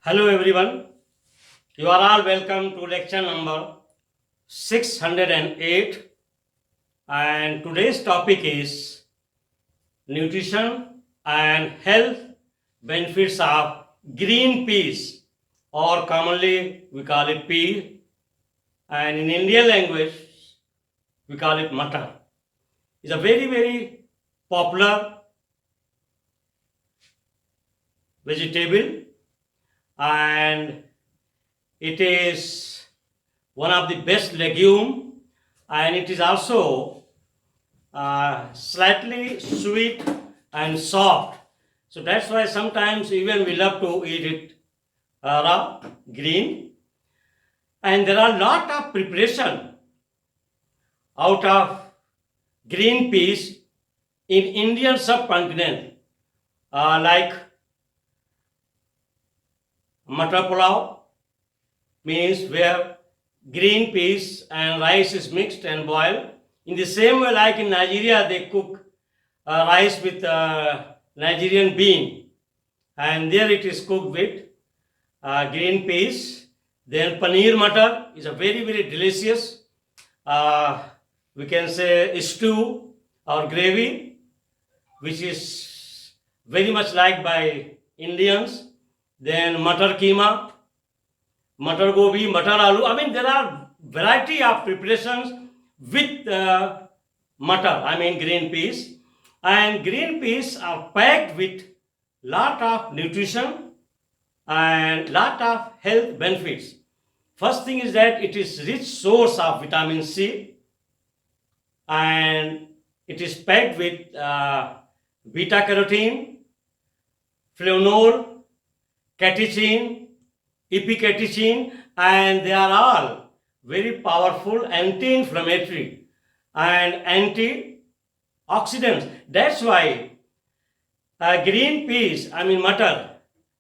Hello everyone, you are all welcome to lecture number 608 and today's topic is nutrition and health benefits of green peas or commonly we call it pea and in Indian language we call it mutton. It's a very popular vegetable and it is one of the best legume and it is also slightly sweet and soft, so that's why sometimes even we love to eat it raw green. And there are a lot of preparation out of green peas in Indian subcontinent, like Matar pulao, means where green peas and rice is mixed and boiled. In the same way, like in Nigeria, they cook rice with Nigerian bean, and there it is cooked with green peas. Then paneer matar is a very delicious, we can say stew or gravy, which is very much liked by Indians. Then matar keema, matar gobi, matar aloo. I mean, there are variety of preparations with matar, I mean green peas. And green peas are packed with lot of nutrition and lot of health benefits. First thing is that it is rich source of vitamin C and it is packed with beta carotene, flavonoid, catechin, epicatechin, and they are all very powerful anti-inflammatory and antioxidants. That's why green peas, I mean matar,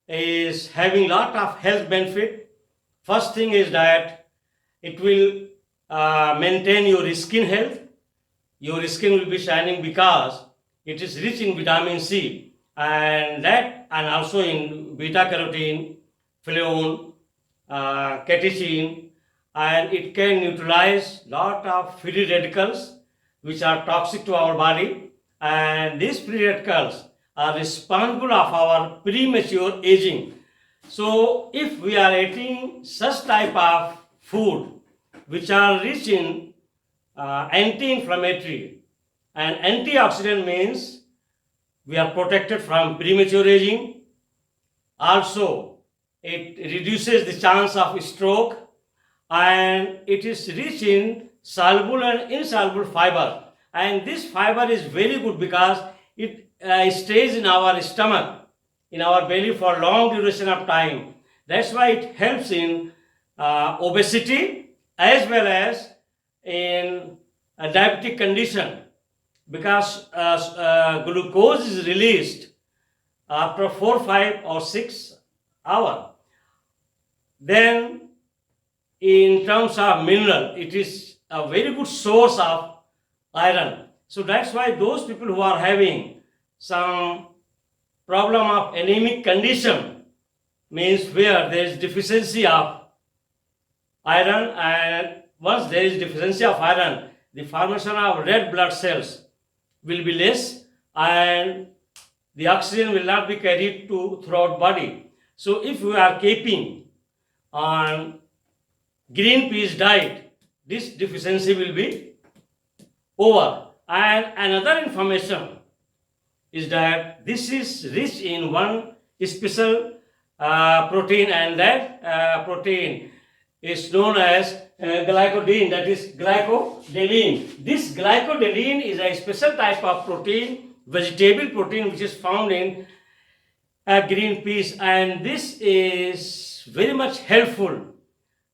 is having lot of health benefit. First thing is that it will maintain your skin health. Your skin will be shining because it is rich in vitamin C and also in beta carotene, flavonoid, catechin, and it can neutralize lot of free radicals which are toxic to our body, and these free radicals are responsible of our premature aging. So if we are eating such type of food which are rich in anti-inflammatory and antioxidant, means we are protected from premature aging. Also, it reduces the chance of stroke and it is rich in soluble and insoluble fiber. And this fiber is very good because it stays in our stomach, in our belly for long duration of time. That's why it helps in obesity as well as in a diabetic condition, because glucose is released after 4, 5 or 6 hours. Then in terms of mineral, it is a very good source of iron. So that's why those people who are having some problem of anemic condition, means where there is deficiency of iron, and once there is deficiency of iron, the formation of red blood cells will be less and the oxygen will not be carried to throughout body. So if we are keeping on green peas diet, this deficiency will be over. And another information is that this is rich in one special protein, and that protein is known as glycogen, that is glycodelline. This glycodelline is a special type of protein, vegetable protein, which is found in green peas, and this is very much helpful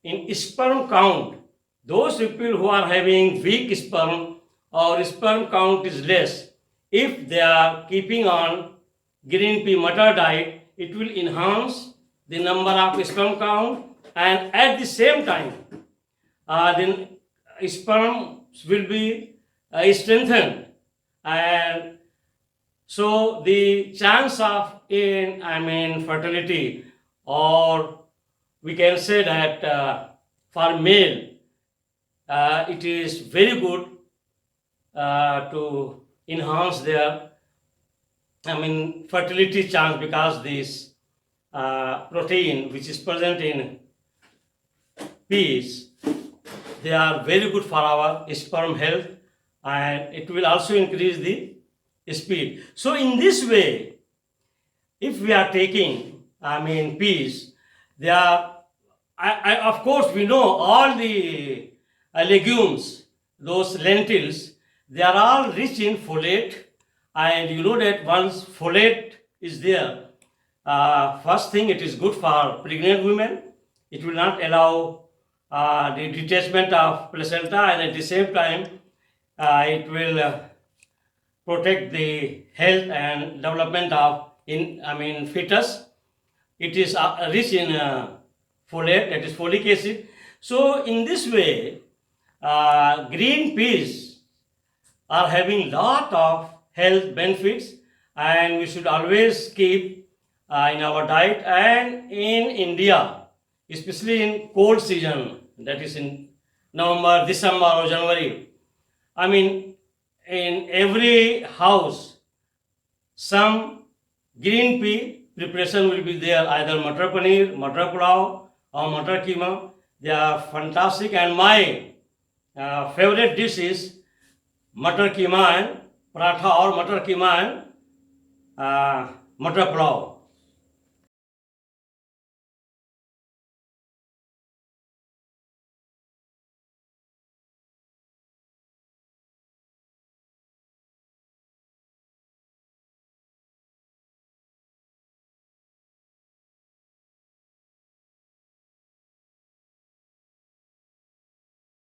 in sperm count. Those people who are having weak sperm or sperm count is less, if they are keeping on green pea matar diet, it will enhance the number of sperm count, and at the same time then sperm will be strengthened, and so the chance of fertility or we can say that for male, it is very good to enhance their, fertility chance, because this protein which is present in peas, they are very good for our sperm health, and it will also increase the speed. So in this way, if we are taking, peas, they are, of course, we know all the legumes, those lentils, they are all rich in folate, and you know that once folate is there, first thing, it is good for pregnant women. It will not allow the detachment of placenta, and at the same time, it will protect the health and development of fetus. It is rich in folate, that is folic acid. So in this way, green peas are having lot of health benefits, and we should always keep in our diet. And in India, especially in cold season, that is in November, December or January, in every house, some green pea preparation will be there, either matar paneer, matar pulao or matar keema. They are fantastic, and my favorite dish is matar keema and paratha, or matar keema and matar pulao.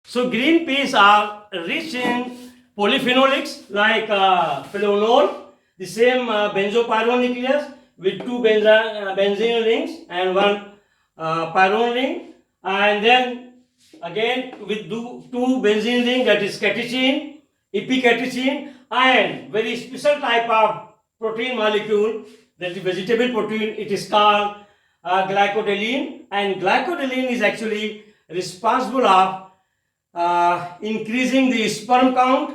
So green peas are rich in polyphenolics like flavonoid, the same benzopyrone nucleus with two benzene rings and one pyrone ring, and then again with two benzene ring, that is catechin, epicatechin, and very special type of protein molecule, that is vegetable protein. It is called glycodelline, and glycodelline is actually responsible of increasing the sperm count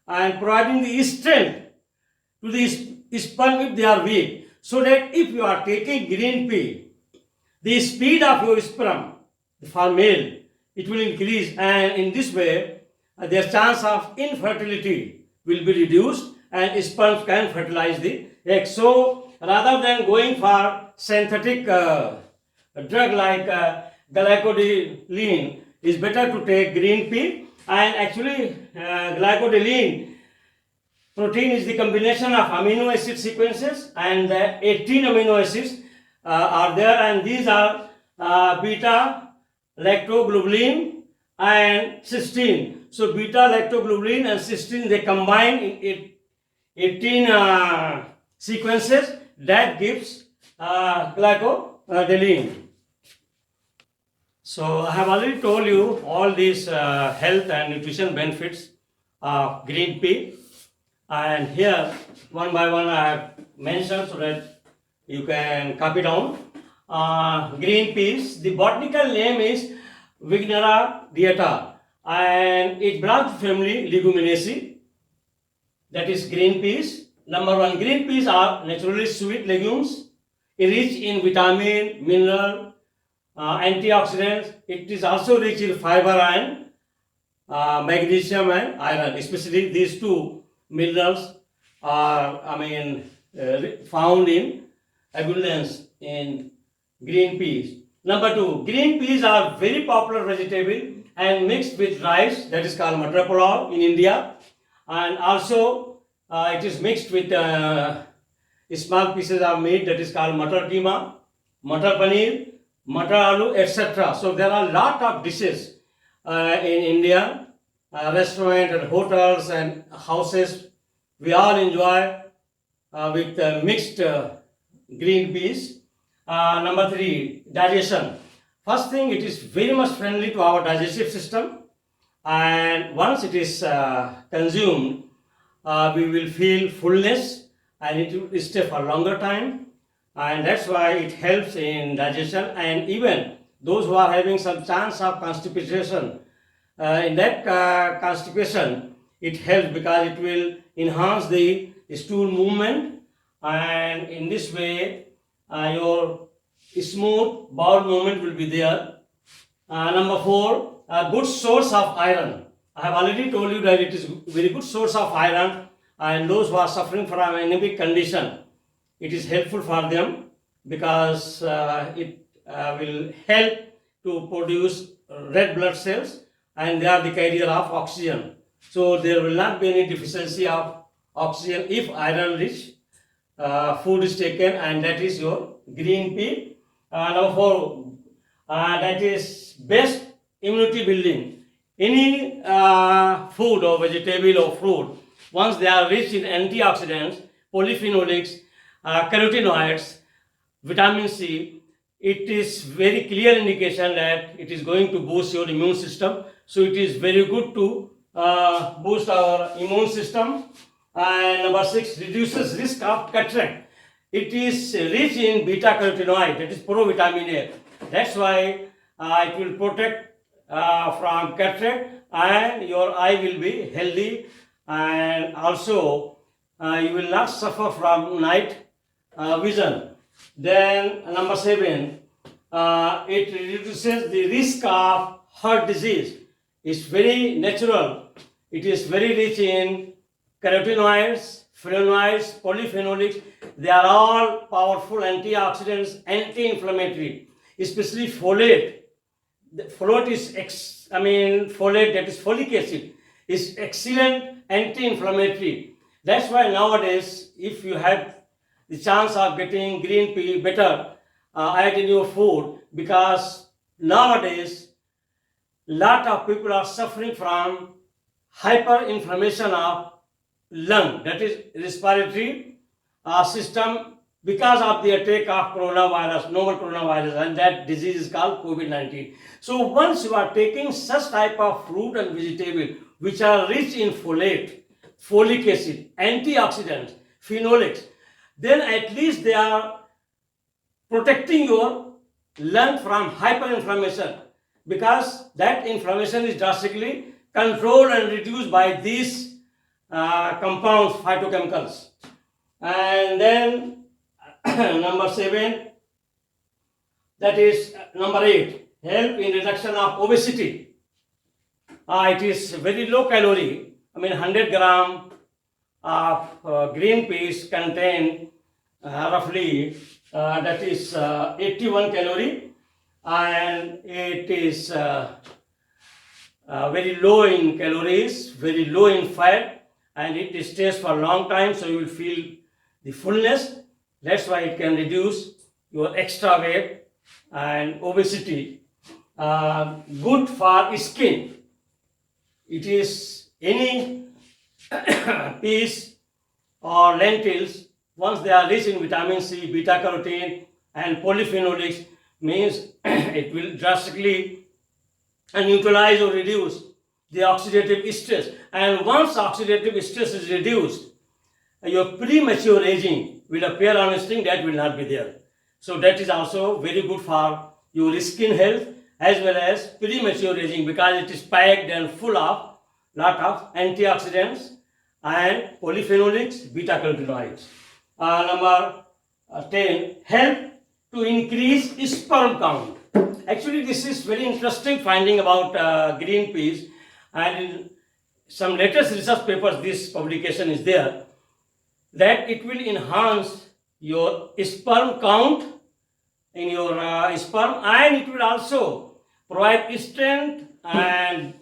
and providing the strength to the sperm if they are weak. So that if you are taking green pea, the speed of your sperm for male, it will increase, and in this way their chance of infertility will be reduced, and sperms can fertilize the egg. So rather than going for synthetic drug like glycodelline, it's better to take green pea. And actually glycodelline protein is the combination of amino acid sequences, and 18 amino acids are there, and these are beta lactoglobulin and cysteine. So beta lactoglobulin and cysteine, they combine in 18 sequences, that gives glycodelline. So I have already told you all these health and nutrition benefits of green pea, and here one by one I have mentioned so that you can copy down. Green peas, the botanical name is Vignera dieta, and it belongs to family Leguminosae, that is green peas. Number one, green peas are naturally sweet legumes, rich in vitamin, mineral, antioxidants. It is also rich in fiber and magnesium and iron. Especially these two minerals are found in abundance in green peas. Number two, green peas are very popular vegetable and mixed with rice, that is called matar pulao in India, and also it is mixed with small pieces of meat, that is called matar keema, matar paneer, matar aloo, etc. So there are a lot of dishes in India, restaurants and hotels and houses. We all enjoy with mixed green peas. Number three, digestion. First thing, it is very much friendly to our digestive system, and once it is consumed, we will feel fullness, and it will stay for longer time. and that's why it helps in digestion. And even those who are having some chance of constipation, in that constipation, it helps because it will enhance the stool movement, and in this way your smooth bowel movement will be there. Number 4, a good source of iron. I have already told you that it is very good source of iron, and those who are suffering from anemic condition, it is helpful for them because it will help to produce red blood cells, and they are the carrier of oxygen. So there will not be any deficiency of oxygen if iron rich food is taken, and that is your green pea. Number 4, that is best immunity building. Any food or vegetable or fruit, once they are rich in antioxidants, polyphenolics, carotenoids, vitamin C, it is very clear indication that it is going to boost your immune system. So it is very good to boost our immune system. And number 6, reduces risk of cataract. It is rich in beta carotenoid, that is provitamin A. That's why it will protect from cataract, and your eye will be healthy, and also you will not suffer from night vision. Then number 7, it reduces the risk of heart disease. It's very natural. It is very rich in carotenoids, flavonoids, polyphenolics. They are all powerful antioxidants, anti-inflammatory, especially folate. The folate is folate, that is folic acid, is excellent anti-inflammatory. That's why nowadays, if you have the chance of getting green pea, better add in your food, because nowadays lot of people are suffering from hyperinflammation of lung, that is respiratory system, because of the attack of coronavirus, novel coronavirus, and that disease is called COVID-19. So once you are taking such type of fruit and vegetable which are rich in folate, folic acid, antioxidants, phenolics, then at least they are protecting your lung from hyperinflammation, because that inflammation is drastically controlled and reduced by these compounds, phytochemicals. And then number 7, that is number 8, help in reduction of obesity. It is very low calorie. 100 gram of green peas contain roughly that is 81 calorie, and it is very low in calories, very low in fat, and it stays for a long time, so you will feel the fullness. That's why it can reduce your extra weight and obesity. Good for skin. It is any peas or lentils, once they are rich in vitamin C, beta carotene, and polyphenolics, means it will drastically neutralize or reduce the oxidative stress. And once oxidative stress is reduced, your premature aging will appear on skin, that will not be there. So that is also very good for your skin health as well as premature aging, because it is packed and full of lot of antioxidants and polyphenolics, beta carotenoids. Number 10, help to increase sperm count. Actually, this is very interesting finding about green peas, and in some latest research papers, this publication is there, that it will enhance your sperm count in your sperm, and it will also provide strength and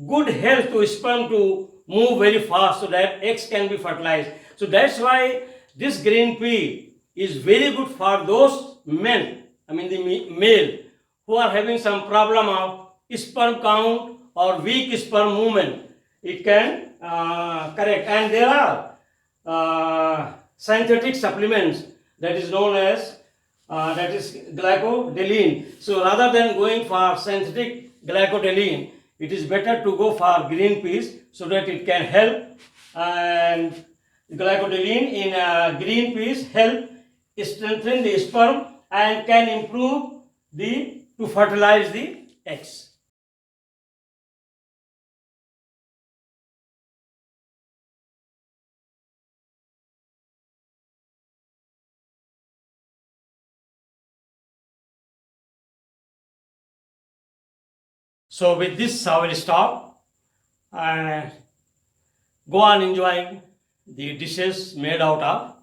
good health to sperm to move very fast, so that eggs can be fertilized. So that's why this green pea is very good for those men, the male, who are having some problem of sperm count or weak sperm movement. It can correct. And there are synthetic supplements that is known as that is glycodelene. So rather than going for synthetic glycodelene, it is better to go for green peas, so that it can help. And glycodelene in green peas help strengthen the sperm and can improve to fertilize the eggs. So with this I will stop and go on enjoying the dishes made out of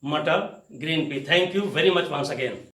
mutton green pea. Thank you very much once again.